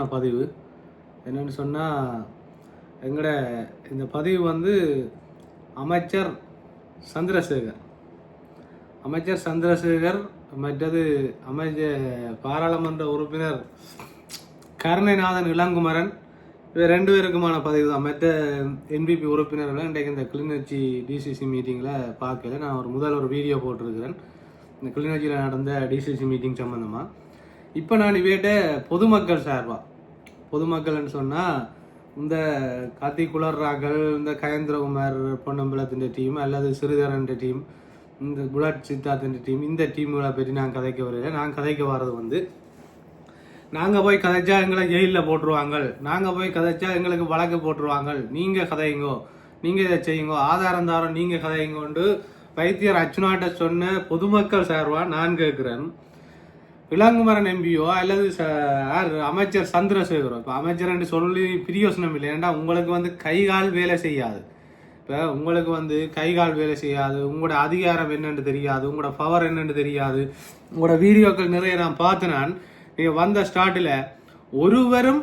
முக்கியமான பதிவு. என்னென்னு சொன்னால், எங்களோட இந்த பதிவு வந்து அமைச்சர் சந்திரசேகர் மற்றது பாராளுமன்ற உறுப்பினர் கருணைநாதன் இளங்குமரன் இவர் 2 பேருக்குமான பதிவு தான். மற்ற என்பிபி உறுப்பினர்கள் இன்றைக்கு இந்த கிளிநொச்சி டிசிசி மீட்டிங்கில் பார்க்கல. நான் ஒரு வீடியோ போட்டிருக்கிறேன் இந்த கிளிநொச்சியில் நடந்த டிசிசி மீட்டிங் சம்மந்தமாக. இப்போ நான் இவையிட்ட பொதுமக்கள்னு சொன்னால் இந்த கார்த்தி குளர்ராக்கள், இந்த கயேந்திரகுமார் பொன்னம்பலத்தின் டீம் அல்லது சிறிதரன் டீம், இந்த புலட் சித்தார்த்தின் டீம், இந்த டீம்களை பற்றி நான் கதைக்க வரல. நான் கதைக்க வர்றது வந்து, நாங்கள் போய் கதைச்சா எங்களை ஜெயிலில் போட்டுருவாங்க, நாங்கள் போய் கதைச்சா எங்களுக்கு வழக்கு போட்டுருவாங்க, நீங்கள் கதைங்கோ, நீங்கள் இதை செய்யுங்கோ, ஆதாரம் தாரம் நீங்கள் கதைங்கோண்டு வைத்தியர் அச்சுனாட்ட சொன்ன பொதுமக்கள் சார்பாக நான் கேட்குறேன். இளங்குமரன் எம்பியோ அல்லது அமைச்சர் சந்திரசேகரோ, இப்போ அமைச்சர் சொல்லி பிரியோசனம் இல்லை. ஏன்டா உங்களுக்கு வந்து கைகால் வேலை செய்யாது. இப்போ உங்களுக்கு வந்து கைகால் வேலை செய்யாது, உங்களோட அதிகாரம் என்னென்னு தெரியாது, உங்களோட பவர் என்னென்னு தெரியாது. உங்களோட வீடியோக்கள் நிறைய நான் பார்த்தேன். நீங்கள் வந்த ஸ்டார்ட்டில் ஒருவரும்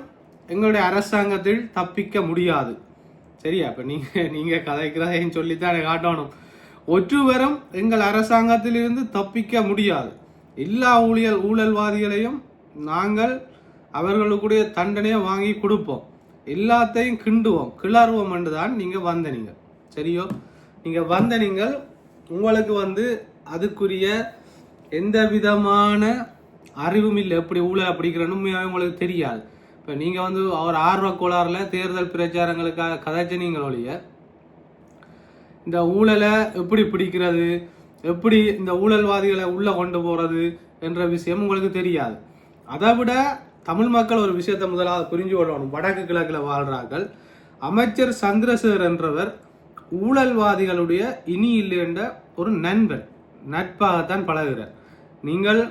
எங்களுடைய அரசாங்கத்தில் தப்பிக்க முடியாது. சரியா? இப்போ நீங்கள் கதைக்கிறதையும் சொல்லித்தான் காட்டணும். ஒருவரும் எங்கள் அரசாங்கத்திலிருந்து தப்பிக்க முடியாது. எல்லா ஊழல்வாதிகளையும் நாங்கள் அவர்களுக்குடைய தண்டனையை வாங்கி கொடுப்போம், எல்லாத்தையும் கிளறுவோம் என்று தான் நீங்கள் வந்த சரியோ? நீங்கள் வந்த உங்களுக்கு வந்து அதுக்குரிய எந்த விதமான அறிவும் இல்லை. எப்படி ஊழல் அப்படிங்கிறன்னு உங்களுக்கு தெரியாது. இப்போ நீங்கள் வந்து அவர் ஆர்வ கோளாறில் தேர்தல் பிரச்சாரங்களுக்காக கதைச்ச நீங்களோடைய இந்த ஊழலை எப்படி பிடிக்கிறது, எப்படி இந்த ஊழல்வாதிகளை உள்ள கொண்டு போறது என்ற விஷயம் உங்களுக்கு தெரியாது. அதை விட தமிழ் மக்கள் ஒரு விஷயத்தை முதலாவது புரிஞ்சு கொள்ளணும். வடக்கு கிழக்கில் வாழ்றார்கள். அமைச்சர் சந்திரசேகர் என்றவர் ஊழல்வாதிகளுடைய இனி இல்லை என்ற ஒரு நட்பாகத்தான் பழகுகிறார். நீங்கள்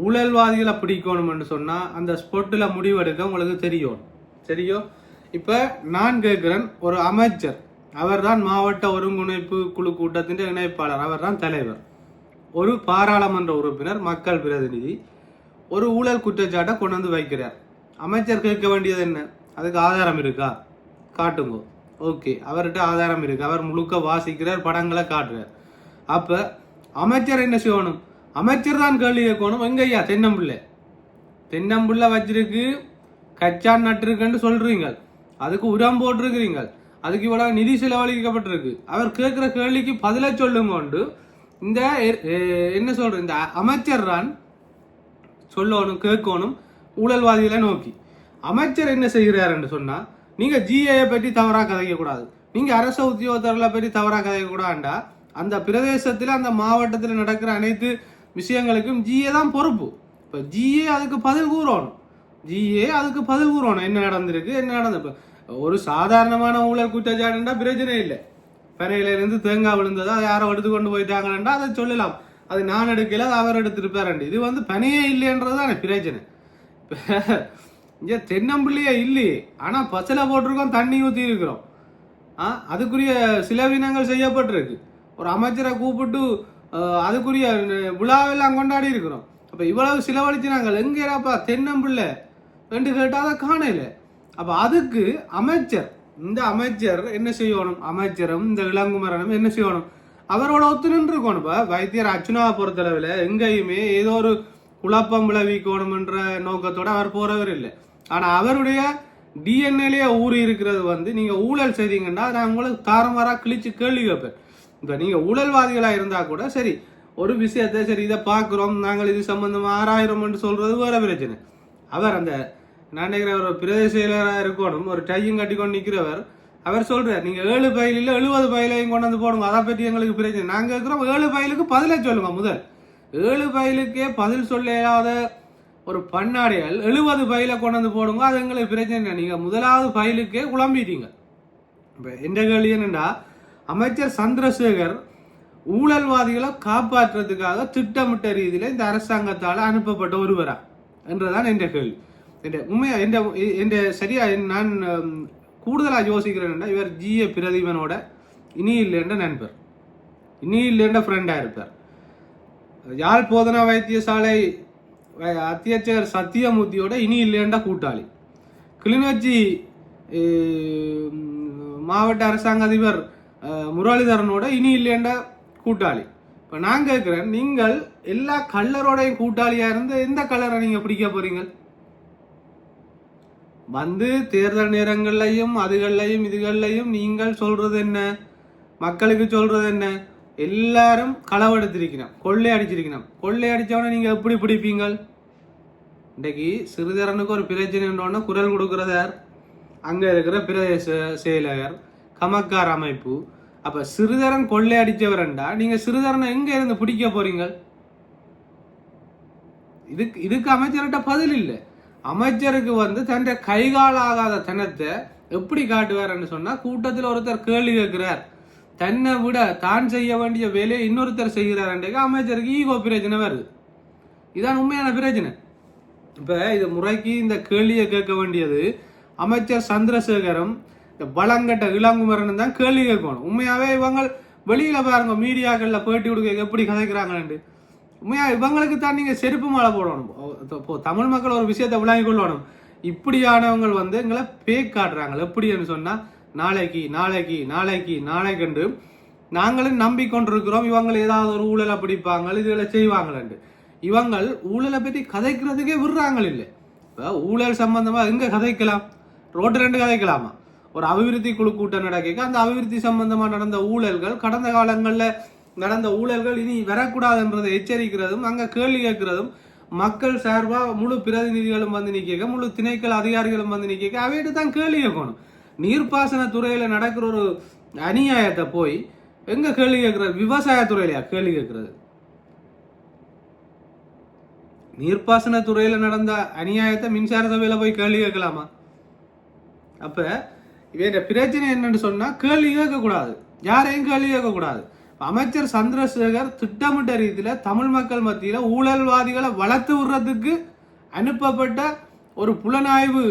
ஊழல்வாதிகளை பிடிக்கணும் என்று சொன்னால் அந்த ஸ்பொட்டில் முடிவெடுக்க உங்களுக்கு சரியோ? இப்போ நான் கேட்குறேன், ஒரு அமைச்சர், அவர் தான் மாவட்ட ஒருங்கிணைப்பு குழு கூட்டத்தின் இணைப்பாளர், அவர் தான் தலைவர், ஒரு பாராளுமன்ற உறுப்பினர், மக்கள் பிரதிநிதி, ஒரு ஊழல் குற்றச்சாட்டை கொண்டு வந்து வைக்கிறார். அமைச்சர் கேட்க வேண்டியது என்ன? அதுக்கு ஆதாரம் இருக்கா? காட்டுங்கோ. ஓகே, அவர்கிட்ட ஆதாரம் இருக்கு, அவர் முழுக்க வாசிக்கிறார், படங்களை காட்டுறார். அப்ப அமைச்சர் என்ன செய்யணும்? அமைச்சர் தான் கேள்வி கேட்கணும். எங்கய்யா தென்னம்புள்ள வச்சிருக்கு, கச்சான் நட்டுருக்குன்னு சொல்றீங்க, அதுக்கு உரம் போட்டிருக்கிறீங்க, அதுக்கு இவ்வளவு நிதி செலவழிக்கப்பட்டிருக்கு, அவர் கேட்கிற கேள்விக்கு பதில சொல்லுங்க. இந்த என்ன சொல்ற இந்த அமைச்சர் தான் சொல்லணும், கேட்கணும் ஊழல்வாதிகளை நோக்கி. அமைச்சர் என்ன செய்கிறார் என்று சொன்னா, நீங்க ஜிஏ பற்றி தவறா கதைக்க கூடாது, நீங்க அரசு உத்தியோகத்தர்களை பற்றி தவறா கதைக்க கூடாண்டா, அந்த பிரதேசத்துல அந்த மாவட்டத்தில் நடக்கிற அனைத்து விஷயங்களுக்கும் ஜிஏ தான் பொறுப்பு. இப்ப ஜிஏ அதுக்கு பதில் கூறணும். என்ன நடந்திருக்கு, என்ன நடந்த ஒரு சாதாரணமான ஊழல் குற்றச்சாட்டுண்டா பிரச்சனை இல்லை. பனையிலிருந்து தேங்காய் விழுந்ததா யாரோ எடுத்து கொண்டு போயிட்டாங்கன்னா அதை சொல்லலாம். அது நான் எடுக்கல, அது அவர் எடுத்துருப்பாரு. இது வந்து பனையே இல்லைன்றதுதான் பிரச்சனை. இங்க தென்னம்பிள்ளையே இல்லையே, ஆனா பச்சலை போட்டிருக்கோம், தண்ணி ஊற்றி இருக்கிறோம். அதுக்குரிய செலவினங்கள் செய்யப்பட்டிருக்கு. ஒரு அமைச்சரை கூப்பிட்டு அதுக்குரிய விழாவெல்லாம் கொண்டாடி இருக்கிறோம். அப்ப இவ்வளவு செலவழிச்சு நாங்கள் எங்கேப்பா தென்னம்பிள்ளை ரெண்டு கேட்டாத காணல. அப்ப அதுக்கு இந்த அமைச்சர் என்ன செய்யணும்? அமைச்சரும் இந்த இளங்குமரனும் என்ன செய்யணும்? அவரோட ஒத்து நின்று இருக்கணும். இப்ப வைத்தியர் அச்சுனாவை பொறுத்தளவில் எங்கேயுமே ஏதோ ஒரு குழப்பம் விளைவிக்கணும் என்ற நோக்கத்தோட அவர் போறவர் இல்லை. ஆனா அவருடைய டிஎன்ஏலயே ஊறி இருக்கிறது வந்து, நீங்க ஊழல் செய்தீங்கன்னா நான் உங்களுக்கு தாரமாரா கிழிச்சு கேள்வி கேட்பேன். இப்ப நீங்க ஊழல்வாதிகளா இருந்தா கூட சரி, ஒரு விஷயத்தை சரி இதை பார்க்கிறோம், நாங்கள் இது சம்பந்தமா ஆராயிரம் சொல்றது வேற பிரச்சனை. அவர் அந்த நான் நினைக்கிறேன் ஒரு பிரதேச செயலராக இருக்கணும், ஒரு டையும் கட்டி கொண்டு நிற்கிறவர், அவர் சொல்றார், நீங்க 7 பையில 70 பையிலையும் கொண்டு வந்து போடுங்க, அதை பற்றி எங்களுக்கு பிரச்சனை. நாங்க இருக்கிறோம் 7 பைலுக்கு பதில சொல்லுங்க. முதல் 7 பைலுக்கே பதில் சொல்லாத ஒரு பண்ணாடிகள் 70 பையில கொண்டு வந்து போடுங்க, அது எங்களுக்கு பிரச்சனை. நீங்க முதலாவது பைலுக்கே குழம்பிட்டீங்க. இப்ப எந்த கேள்வி என்னன்னா, அமைச்சர் சந்திரசேகர் ஊழல்வாதிகளை காப்பாற்றுறதுக்காக திட்டமிட்ட ரீதியில இந்த அரசாங்கத்தால் அனுப்பப்பட்ட ஒருவரா என்றுதான் என்ற கேள்வி. உண்மையா சரியா நான் கூடுதலாக யோசிக்கிறேன்னா, இவர் ஜிஏ பிரதீபனோட இனி இல்லைன்ற நண்பர், இனி இல்லைன்ற ஃப்ரெண்டா இருப்பார். யாழ் போதனா வைத்தியசாலை அத்தியட்சகர் சத்தியமூர்த்தியோட இனி இல்லைன்ற கூட்டாளி. கிளிநொச்சி மாவட்ட அரசாங்க அதிபர் முரளிதரனோட இனி இல்லையண்ட கூட்டாளி. இப்போ நான் கேட்குறேன், நீங்கள் எல்லா கல்லரோடையும் கூட்டாளியாக இருந்து எந்த கல்லரை நீங்கள் பிடிக்க போறீங்க? வந்து தேர்தல் நேரங்கள்லையும் அதுகள்லையும் இதுகள்லையும் நீங்கள் சொல்றது என்ன, மக்களுக்கு சொல்றது என்ன? எல்லாரும் களவெடுத்திருக்கணும், கொள்ளை அடிச்சிருக்கணும். கொள்ளை அடித்தவன நீங்கள் எப்படி பிடிப்பீங்கள்? இன்றைக்கு சிறிதரனுக்கு ஒரு பிரச்சனைன்றோன்னா குரல் கொடுக்குறதார் அங்கே இருக்கிற பிரதேச செயலகர், கமக்கார் அமைப்பு. அப்போ சிறிதரன் கொள்ளை அடித்தவரண்டா நீங்கள் சிறிதரனை எங்கே இருந்து பிடிக்க போறீங்க? இதுக்கு அமைச்சர்கிட்ட பதில் இல்லை. அமைச்சருக்கு வந்து தன் கைகால் ஆகாத தனத்தை எப்படி காட்டுவார்ன்னு சொன்னா, கூட்டத்தில் ஒருத்தர் கேள்வி கேட்கிறார், தன்னை விட தான் செய்ய வேண்டிய வேலையை இன்னொருத்தர் செய்கிறார். அமைச்சருக்கு ஈகோ பிரச்சனை வருது. இதான் உண்மையான பிரச்சனை. இப்ப இது முறைக்கு இந்த கேள்வியை கேட்க வேண்டியது அமைச்சர் சந்திரசேகரம், இந்த பலங்கட்ட இளங்குமரன் தான் கேள்வி கேட்கணும். உண்மையாவே இவங்க வெளியில பாருங்க, மீடியாக்கள்ல பேட்டி கொடுக்க எப்படி கதைக்கிறாங்கன்னு. உண்மையா இவங்களுக்கு தான் நீங்க செருப்பு மாலை போடணும். தமிழ் மக்கள் ஒரு விஷயத்தை விளங்கி கொள்ளணும். இப்படியானவங்க வந்து எங்களை பேக் காட்டுறாங்க. எப்படின்னு சொன்னா, நாளைக்கு நாளைக்கு நாளைக்கு நாளைக்கு நாங்களும் நம்பிக்கொண்டிருக்கிறோம் இவங்களை ஏதாவது ஒரு ஊழலை பிடிப்பாங்க, இதுகளை செய்வாங்களேன்னு. இவங்கள் ஊழலை பற்றி கதைக்கிறதுக்கே விடுறாங்க இல்லை. இப்போ ஊழல் சம்பந்தமா எங்க கதைக்கலாம்? ரோட்டு 2 கதைக்கலாமா? ஒரு அபிவிருத்தி குழு கூட்டம் நடக்க அந்த அபிவிருத்தி சம்பந்தமா நடந்த ஊழல்கள், கடந்த காலங்களில் நடந்த ஊழல்கள் இனி வரக்கூடாதுன்றதை எச்சரிக்கிறதும், அங்க கேள்வி கேட்கிறதும், மக்கள் சார்பா முழு பிரதிநிதிகளும் வந்து நிற்க, முழு திணைக்கள அதிகாரிகளும் வந்து நிற்க, அவையிட்டு தான் கேள்வி கேட்கணும். நீர்ப்பாசன துறையில நடக்கிற ஒரு அநியாயத்தை போய் எங்க கேள்வி கேட்கிறது? விவசாயத்துறையிலையா கேள்வி கேட்கிறது? நீர்ப்பாசன துறையில நடந்த அநியாயத்தை மின்சார சபையில போய் கேள்வி கேட்கலாமா? அப்ப இவங்க பிரச்சனை என்னன்னு சொன்னா, கேள்வி கேட்கக்கூடாது, யாரையும் கேள்வி கேட்கக்கூடாது. அமைச்சர் சந்திரசேகர் திட்டமிட்ட ரீதியில தமிழ் மக்கள் மத்தியில ஊழல்வாதிகளை வளர்த்து விடுறதுக்கு அனுப்பப்பட்ட ஒரு புலனாய்வு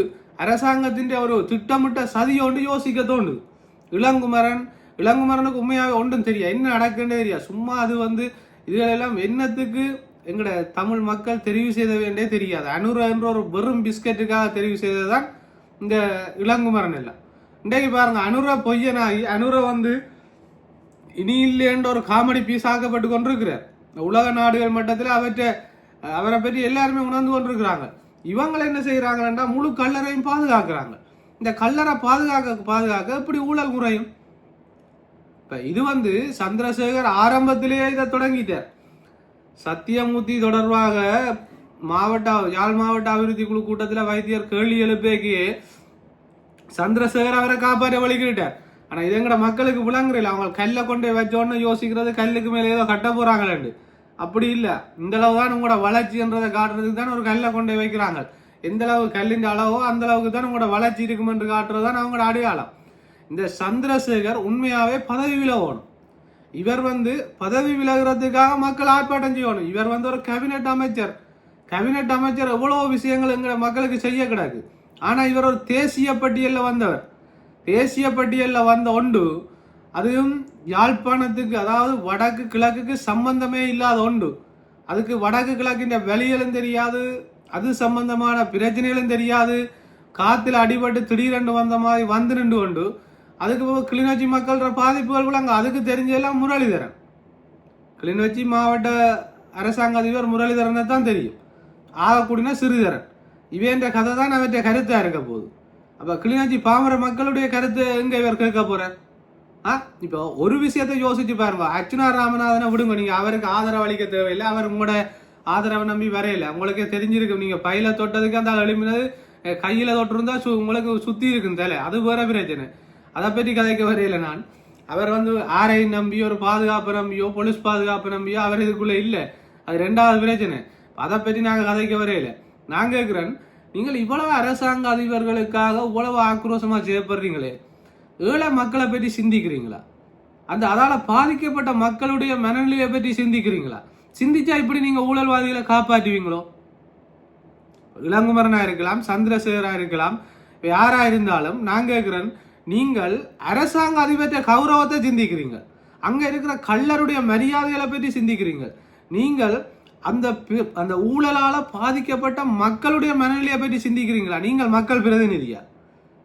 அரசாங்கத்தின் ஒரு திட்டமிட்ட சதி ஒன்று யோசிக்க தோணுது. இளங்குமரனுக்கு உண்மையாவே ஒன்றும் தெரியா, என்ன நடக்குன்னு தெரியா. சும்மா அது வந்து இதுகளெல்லாம் என்னத்துக்கு எங்கட தமிழ் மக்கள் தெரிவு செய்த வேண்டிய தெரியாது. அனுர என்ற ஒரு வெறும் பிஸ்கட்டுக்காக தெரிவு செய்ததுதான் இந்த இளங்குமரன் எல்லாம். இன்றைக்கு பாருங்க, அனுர பொய்யனாகி அனுர வந்து இனி இல்லைன்ற ஒரு காமெடி பீஸ் ஆக்கப்பட்டு கொண்டிருக்கிறார். உலக நாடுகள் மட்டத்தில் அவரை பற்றி எல்லாருமே உணர்ந்து கொண்டிருக்கிறாங்க. இவங்களை என்ன செய்யறாங்கன்னா, முழு கல்லறையும் பாதுகாக்கிறாங்க. இந்த கல்லறை பாதுகாக்க எப்படி ஊழல் குறையும்? இப்ப இது வந்து சந்திரசேகர் ஆரம்பத்திலேயே இதை தொடங்கிட்டார். சத்தியமூர்த்தி தொடர்பாக யாழ் மாவட்ட அபிவிருத்தி குழு கூட்டத்தில் வைத்தியர் கேள்வி எழுப்பேக்கு சந்திரசேகர் அவரை காப்பாற்ற வழிகிட்டார். ஆனா இது எங்கட மக்களுக்கு விளங்குறீங்க. அவங்க கல்லை கொண்டு வச்சோன்னு யோசிக்கிறது கல்லுக்கு மேலே ஏதோ கட்ட போறாங்களேண்டு. அப்படி இல்லை. இந்த அளவு தான் உங்களோட வளர்ச்சின்றதை காட்டுறதுக்கு தான் ஒரு கல்லை கொண்டு வைக்கிறாங்க. எந்த அளவு கல்லின் அளவோ அந்த அளவுக்கு தான் உங்களோட வளர்ச்சி இருக்கும் என்று காட்டுறது தான் அவங்களோட அடையாளம். இந்த சந்திரசேகர் உண்மையாவே பதவி விலகணும். இவர் வந்து பதவி விலகிறதுக்காக மக்கள் ஆர்ப்பாட்டம் செய்யணும். இவர் வந்து ஒரு கேபினெட் அமைச்சர் எவ்வளவு விஷயங்கள் எங்க மக்களுக்கு செய்ய கிடக்கு. ஆனா இவர் ஒரு தேசிய பட்டியலில் வந்தவர். தேசிய பட்டியலில் வந்த ஒன்று, அதுவும் யாழ்ப்பாணத்துக்கு, அதாவது வடக்கு கிழக்குக்கு சம்பந்தமே இல்லாத ஒன்று. அதுக்கு வடக்கு கிழக்கின்ற வெளியிலும் தெரியாது, அது சம்பந்தமான பிரச்சனைகளும் தெரியாது. காத்துல அடிபட்டு திடீரென்று வந்த மாதிரி வந்து நின்று கொண்டு அதுக்கு கிளிநொச்சி மக்களோட பாதிப்புகள் கூட அதுக்கு தெரிஞ்செல்லாம் முரளிதரன். கிளிநொச்சி மாவட்ட அரசாங்க அதிபர் முரளிதரனை தான் தெரியும். ஆகக்கூடியனா சிறிதரன். இவன்ற கதை தான் அவற்றை கருத்தா இருக்க போகுது. அப்ப கிளிநொச்சி பாமர மக்களுடைய கருத்து எங்க இவர் கேட்க போறார்? இப்போ ஒரு விஷயத்தை யோசிச்சு பாருங்க. அர்ச்சுனா ராமநாதனை விடுங்க, நீங்க அவருக்கு ஆதரவு அளிக்க தேவையில்லை. அவர் உங்களோட ஆதரவை நம்பி வரையில. உங்களுக்கே தெரிஞ்சிருக்கு, நீங்க பையில தொட்டதுக்கு அந்த எழுப்பினது கையில தொட்டிருந்தா உங்களுக்கு சுத்தி இருக்கும் தலை, அது வேற பிரச்சனை. அதை பற்றி கதைக்க வரையில நான். அவர் வந்து ஆரை நம்பியோ, ஒரு பாதுகாப்பு நம்பியோ, போலீஸ் பாதுகாப்பு நம்பியோ அவர் இதுக்குள்ள இல்லை. அது 2வது பிரச்சனை. அதை பற்றி நாங்கள் கதைக்க வரையில. நான் கேட்கிறேன், நீங்கள் இவ்வளவு அரசாங்க அதிபர்களுக்காக இவ்வளவு ஆக்ரோஷமா செய்யப்படுறீங்களே, ஏழை மக்களை பற்றி சிந்திக்கிறீங்களா? அதால பாதிக்கப்பட்ட மக்களுடைய மனநிலையை பற்றி சிந்திக்கிறீங்களா? சிந்திச்சா இப்படி நீங்க ஊழல்வாதிகளை காப்பாற்றுவீங்களோ? இளங்குமரனா இருக்கலாம், சந்திரசேகரா இருக்கலாம், யாரா இருந்தாலும் நான் கேட்கிறேன், நீங்கள் அரசாங்க அதிபற்ற கௌரவத்தை சிந்திக்கிறீங்க, அங்க இருக்கிற கள்ளருடைய மரியாதைகளை பற்றி சிந்திக்கிறீங்க. நீங்கள் அந்த ஊழலால பாதிக்கப்பட்ட மக்களுடைய மனநிலையை பற்றி சிந்திக்கிறீங்களா? நீங்கள் மக்கள் பிரதிநிதியா?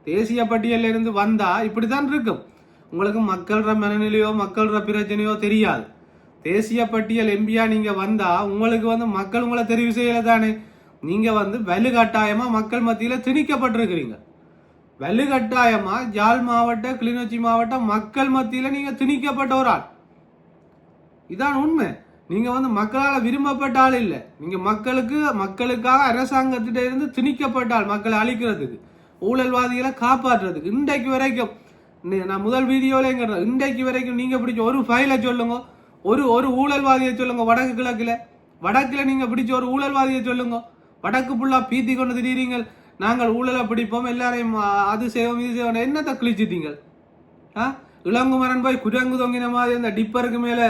தேசிய பட்டியலில் இருந்து வந்தா இப்படித்தான் இருக்கும். உங்களுக்கு மக்களோட மனநிலையோ மக்களோட பிரச்சனையோ தெரியாது. தேசிய பட்டியல் எம்பியா நீங்க வந்தா உங்களுக்கு மக்கள் உங்களை தெரிவு செய்யல தானே. நீங்க வலுக்கட்டாயமா மக்கள் மத்தியில திணிக்கப்பட்டிருக்கிறீங்க. வலுக்கட்டாயமா யாழ் மாவட்ட கிளிநொச்சி மாவட்ட மக்கள் மத்தியில நீங்க திணிக்கப்பட்ட ஒரு ஆள். இதான் உண்மை. நீங்க மக்களால் விரும்பப்பட்ட ஆள் இல்லை. நீங்க மக்களுக்காக அரசாங்கத்திட்ட இருந்து திணிக்கப்பட்ட ஆள். மக்களை அழிக்கிறதுக்கு, ஊழல்வாதிகளை காப்பாற்றுறதுக்கு. இன்றைக்கு வரைக்கும் நான் முதல் வீடியோல இன்றைக்கு வரைக்கும் நீங்க பிடிச்ச ஒரு ஃபைலை சொல்லுங்க, ஒரு ஊழல்வாதியை சொல்லுங்க. வடக்குல நீங்க பிடிச்ச ஒரு ஊழல்வாதியை சொல்லுங்க. வடக்கு புள்ளா பீத்தி கொண்டு திடீரீங்க, நாங்கள் ஊழலை பிடிப்போம், எல்லாரையும் அது செய்வோம் இது செய்வோம். என்னத்தை கிழிச்சிட்டீங்க? இளங்குமரன் போய் குரங்கு தொங்கின மாதிரி அந்த டிப்பருக்கு மேல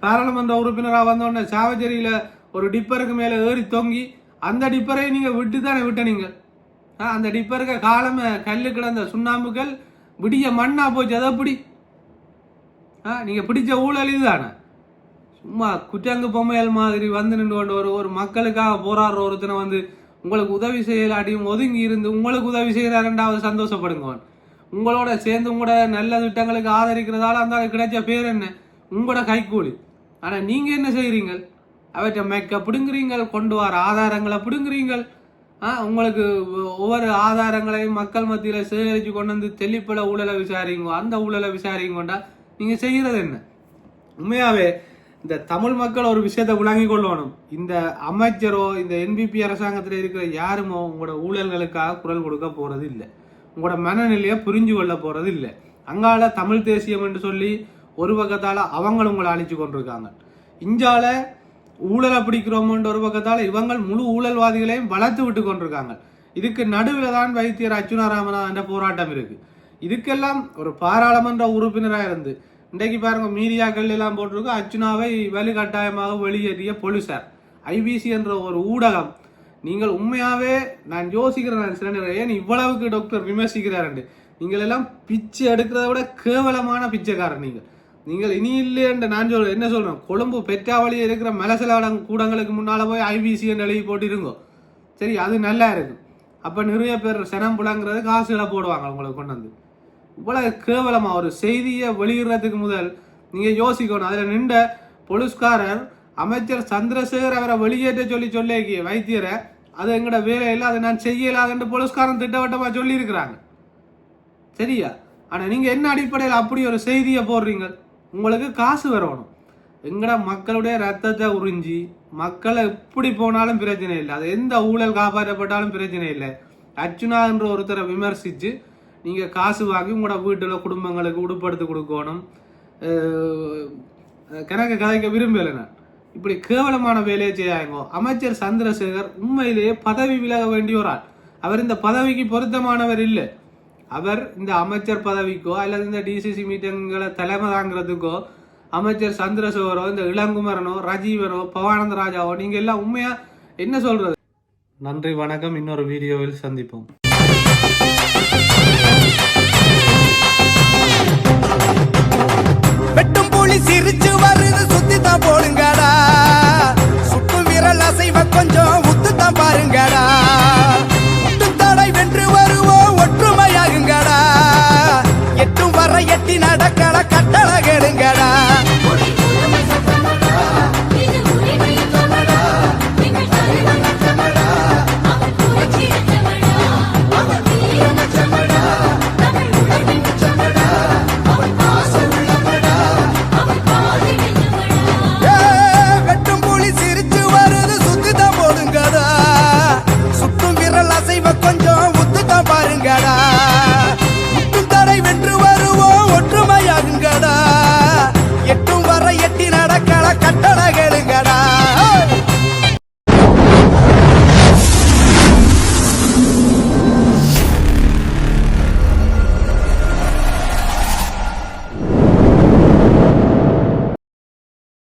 பாராளுமன்ற உறுப்பினராக வந்தோடனே சாவச்சேரியில ஒரு டிப்பருக்கு மேல ஏறி தொங்கி அந்த டிப்பரை நீங்க விட்டு தானே விட்டனீங்க. அந்த டிப்பருக்கு காலமே கல்லு கிடந்த சுண்ணாம்புகள் விடிய மண்ணா போச்சு. அதை எப்படி நீங்க பிடிச்ச ஊழல் இதுதானே? சும்மா குற்றங்கு பொம்மையல் மாதிரி நின்று கொண்டு ஒரு மக்களுக்காக போராடுற ஒருத்தனை உங்களுக்கு உதவி செய்யலாட்டியும் ஒதுங்கி இருந்து உங்களுக்கு உதவி செய்யற ரெண்டாவது சந்தோஷப்படுங்க. உங்களோட சேர்ந்து உங்களோட நல்ல திட்டங்களுக்கு ஆதரிக்கிறதால அந்த கிடைச்ச பேர் என்ன? உங்களோட கைக்கூலி. ஆனா நீங்க என்ன செய்யறீங்க? அவற்றை மெக்க பிடுங்குறீங்க, கொண்டு வர ஆதாரங்களை பிடுங்குறீங்க. உங்களுக்கு ஒவ்வொரு ஆதாரங்களையும் மக்கள் மத்தியில சேகரிச்சு கொண்டு தெளிப்பட ஊழலை விசாரிங்க, அந்த ஊழலை விசாரிங்கொண்டா நீங்க செய்யறது என்ன? உண்மையாவே இந்த தமிழ் மக்கள் ஒரு விஷயத்தை விளங்கி கொள்ளணும். இந்த அமைச்சரோ இந்த என்பிபி அரசாங்கத்தில் இருக்கிற யாருமோ உங்களோட ஊழல்களுக்காக குரல் கொடுக்க போறது இல்லை. உங்களோட மனநிலையை புரிஞ்சு கொள்ள போறது இல்லை. அங்கால தமிழ் தேசியம் என்று சொல்லி ஒரு பக்கத்தால அவங்களும் உங்களை அழிச்சு கொண்டிருக்காங்க. இஞ்சால ஊழலை பிடிக்கிறோம்ன்ற ஒரு பக்கத்தால இவங்கள் முழு ஊழல்வாதிகளையும் வளர்த்து விட்டு கொண்டிருக்காங்க. இதுக்கு நடுவில் தான் வைத்தியர் அர்ச்சுனா ராமநாதன் என்ற போராட்டம் இருக்கு. இதுக்கெல்லாம் ஒரு பாராளுமன்ற உறுப்பினராக இருந்து இன்றைக்கு பாருங்க மீடியாக்கள் எல்லாம் போட்டிருக்கு அர்ச்சுனாவை வலுக்கட்டாயமாக வெளியேறிய போலீசார். ஐபிசி என்ற ஒரு ஊடகம். நீங்கள் உண்மையாவே நான் யோசிக்கிறேன் சில நேரம் ஏன் இவ்வளவுக்கு டாக்டர் விமர்சிக்கிறாரு. நீங்கள் எல்லாம் பிச்சை எடுக்கிறத விட கேவலமான பிச்சைக்காரன். நீங்கள் இனி இல்லைன்ற நான் என்ன சொல்றேன், கொழும்பு பெற்றாவளியில் இருக்கிற மலசல கூடங்களுக்கு முன்னால போய் ஐபிசி எழுதி போட்டிருங்கோ. சரி, அது நல்லா இருக்கு. அப்ப நிறைய பேர் சனம் புலங்கிறது காசுகளை போடுவாங்க உங்களுக்கு கொண்டு இவ்வளவு கேவலமா ஒரு செய்தியை வெளியிடுறதுக்கு முதல் நீங்க யோசிக்கணும். அதுல நின்ற போலீஸ்காரர் அமைச்சர் சந்திரசேகர் அவரை வெளியேற்ற சொல்லி வைத்தியரை அது எங்கட வேலை இல்லை, அதை நான் செய்யலாதுன்னு போலீஸ்காரன் திட்டவட்டமா சொல்லி இருக்கிறாங்க. சரியா? ஆனா நீங்க என்ன அடிப்படையில் அப்படி ஒரு செய்தியை போடுறீங்க? உங்களுக்கு காசு வரணும். எங்கட மக்களுடைய ரத்தத்தை உறிஞ்சி மக்களை எப்படி போனாலும் பிரச்சனை இல்லை, அது எந்த ஊழல் காப்பாற்றப்பட்டாலும் பிரச்சனை இல்லை. அர்ச்சுனா என்ற ஒருத்தரை விமர்சிச்சு நீங்க காசு வாங்கி உங்களோட வீட்டுல குடும்பங்களுக்கு உடுப்படுத்தி கொடுக்கணும். கணக்கு கதைக்க விரும்பல. நான் இப்படி கேவலமான வேலையை செய்யாங்க. அமைச்சர் சந்திரசேகர் உண்மையிலேயே பதவி விலக வேண்டிய ஒரு ஆள். அவர் இந்த பதவிக்கு பொருத்தமானவர் இல்லை. அவர் இந்த அமைச்சர் பதவிக்கோ அல்லது இந்த டிசிசி மீட்டிங்களை தலைமை தாங்கிறதுக்கோ அமைச்சர் சந்திரசேகரோ இந்த இளங்குமரனோ ரஜீவனோ பவானந்த ராஜாவோ நீங்க எல்லாம் உண்மையா என்ன சொல்றது? நன்றி, வணக்கம். இன்னொரு வீடியோவில் சந்திப்போம்.